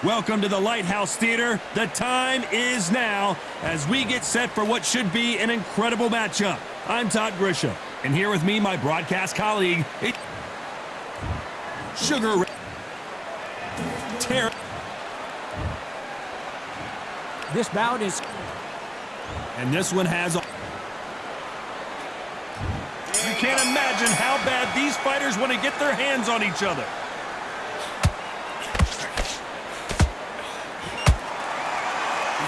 Welcome to the Lighthouse Theater. The time is now as we get set for what should be an incredible matchup. I'm Todd Grisham, and here with me, my broadcast colleague, Sugar Terry. This bout is... And this one has... You can't imagine how bad these fighters want to get their hands on each other.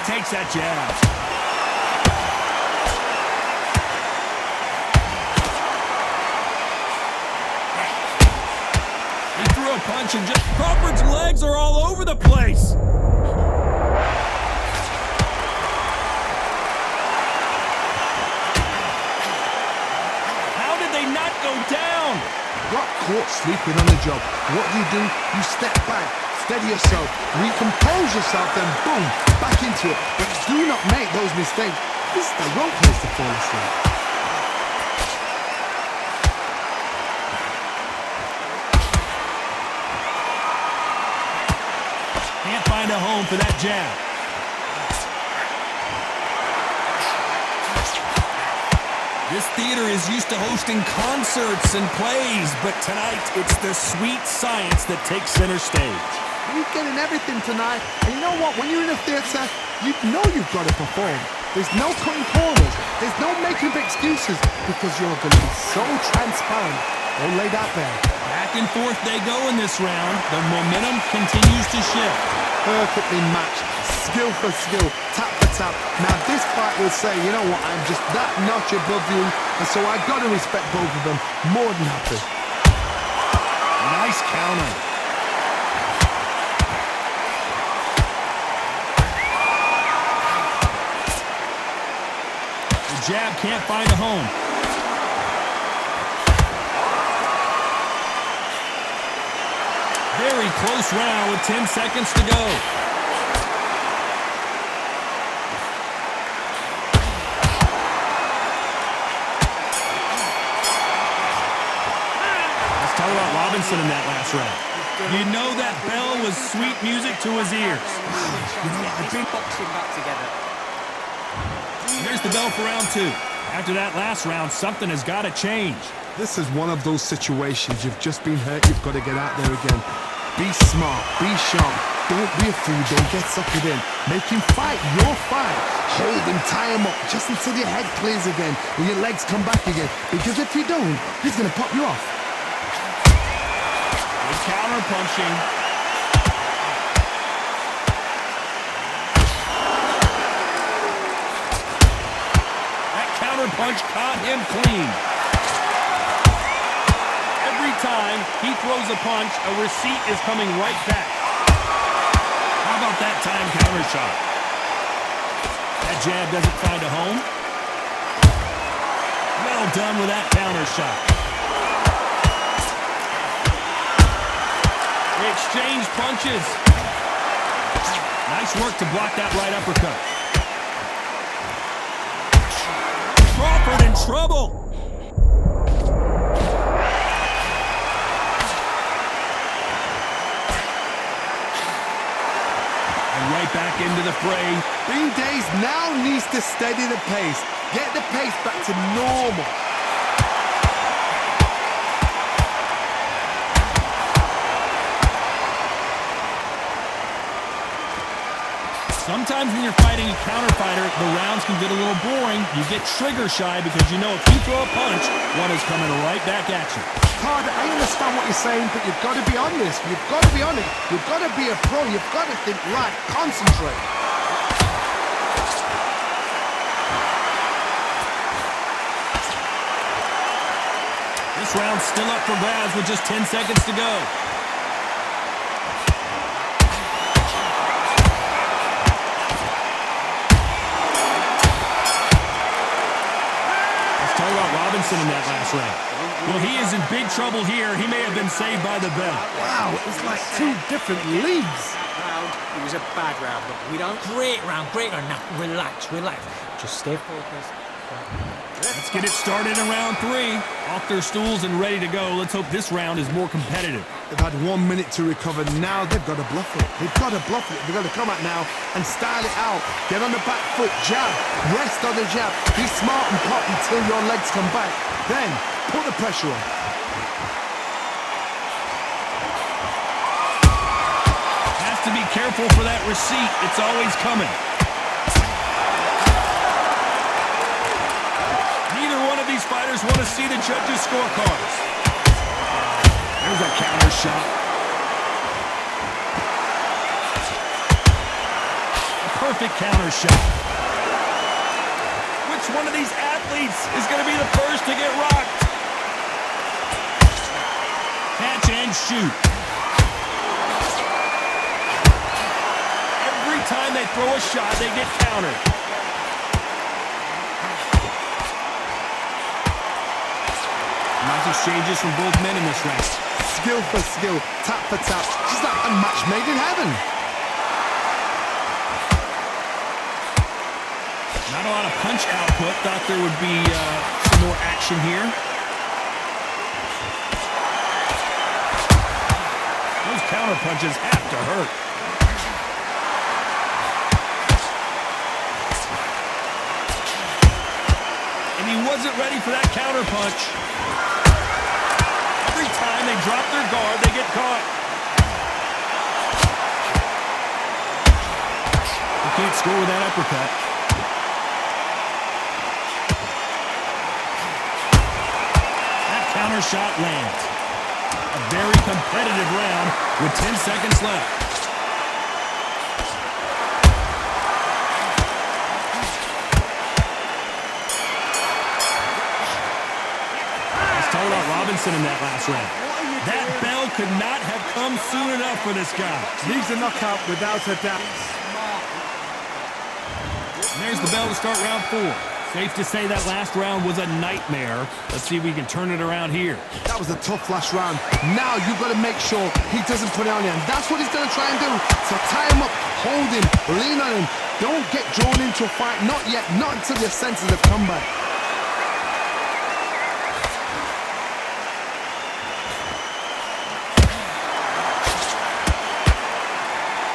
Takes that jab. He threw a punch and just... Crawford's legs are all over the place. How did they not go down? Got caught sleeping on the job. What do? You step back. Steady yourself, recompose yourself, then boom, back into it. But do not make those mistakes. This is the wrong place to fall asleep. Can't find a home for that jab. This theater is used to hosting concerts and plays, but tonight it's the sweet science that takes center stage. You're getting everything tonight, and you know what? When you're in a theatre, you know you've got to perform. There's no cutting corners. There's no making up excuses, because you're going to be so transparent. Don't lay that there. Back and forth they go in this round. The momentum continues to shift. Perfectly matched, skill for skill, tap for tap. Now this fight will say, you know what? I'm just that notch above you, and so I got to respect both of them more than happy. Nice counter. Jab can't find a home. Very close round with 10 seconds to go. Let's talk about Robinson in that last round. You know that bell was sweet music to his ears. I've been boxing back together. Here's the bell for round two. After that last round, something has got to change. This is one of those situations. You've just been hurt. You've got to get out there again. Be smart. Be sharp. Don't be a fool. Don't get suckered in. Make him fight your fight. Hold him. Tie him up just until your head clears again and your legs come back again. Because if you don't, he's going to pop you off. Good counter punching. Punch caught him clean. Every time he throws a punch, a receipt is coming right back. How about that time counter shot? That jab doesn't find a home. Well done with that counter shot. They exchange punches. Nice work to block that right uppercut. Crawford in trouble. And right back into the fray. Bean Days now needs to steady the pace. Get the pace back to normal. Sometimes when you're fighting a counter fighter, the rounds can get a little boring. You get trigger shy because you know if you throw a punch, one is coming right back at you. Todd, I understand what you're saying, but you've got to be honest. You've got to be on it. You've got to be a pro. You've got to think right. Concentrate. This round's still up for grabs with just 10 seconds to go. Robinson in that last round. Well, he is in big trouble here. He may have been saved by the bell. Wow, it's like two different leagues. It was a bad round, but we don't. Great round. Now, relax. Just stay focused. Let's get it started in round 3. Off their stools and ready to go. Let's hope this round is more competitive. They've had 1 minute to recover. Now they've got to bluff it. They've got to bluff it. They've got to come out now and style it out. Get on the back foot, jab, rest on the jab. Be smart and pop until your legs come back. Then put the pressure on. Has to be careful for that receipt. It's always coming. These fighters want to see the judges' scorecards. There's a counter shot. A perfect counter shot. Which one of these athletes is going to be the first to get rocked? Catch and shoot. Every time they throw a shot, they get countered. Nice exchanges from both men in this round. Skill for skill, tap for tap. Just like a match made in heaven. Not a lot of punch output. Thought there would be some more action here. Those counter punches have to hurt. And he wasn't ready for that counter punch. Every time they drop their guard, they get caught. You can't score with that uppercut. That counter shot lands. A very competitive round with 10 seconds left. Robinson in that last round. That bell could not have come soon enough for this guy. Leaves a knockout without a doubt. And there's the bell to start round 4. Safe to say that last round was a nightmare. Let's see if we can turn it around here. That was a tough last round. Now you've got to make sure he doesn't put it on you. And that's what he's going to try and do. So tie him up, hold him, lean on him. Don't get drawn into a fight. Not yet. Not until your senses have come back.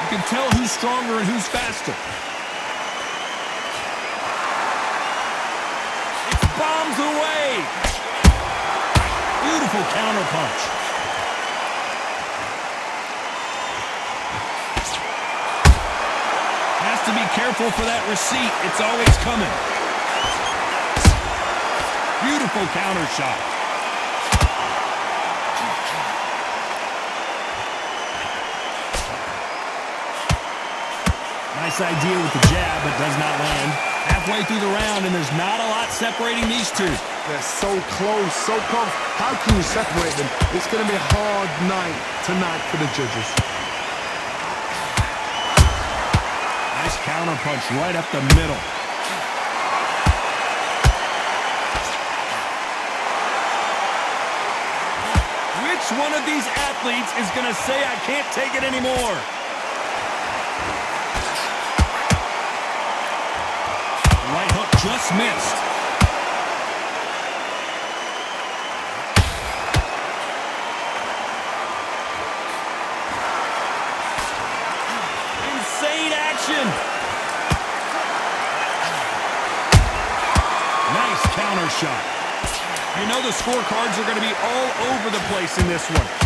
You can tell who's stronger and who's faster. It's bombs away. Beautiful counter punch. Has to be careful for that receipt. It's always coming. Beautiful counter shot. Nice idea with the jab, but does not land. Halfway through the round, and there's not a lot separating these two. They're so close, so close. How can you separate them? It's going to be a hard night tonight for the judges. Nice counter punch right up the middle. Which one of these athletes is going to say, I can't take it anymore? Right hook just missed. Insane action. Nice counter shot. You know the scorecards are going to be all over the place in this one.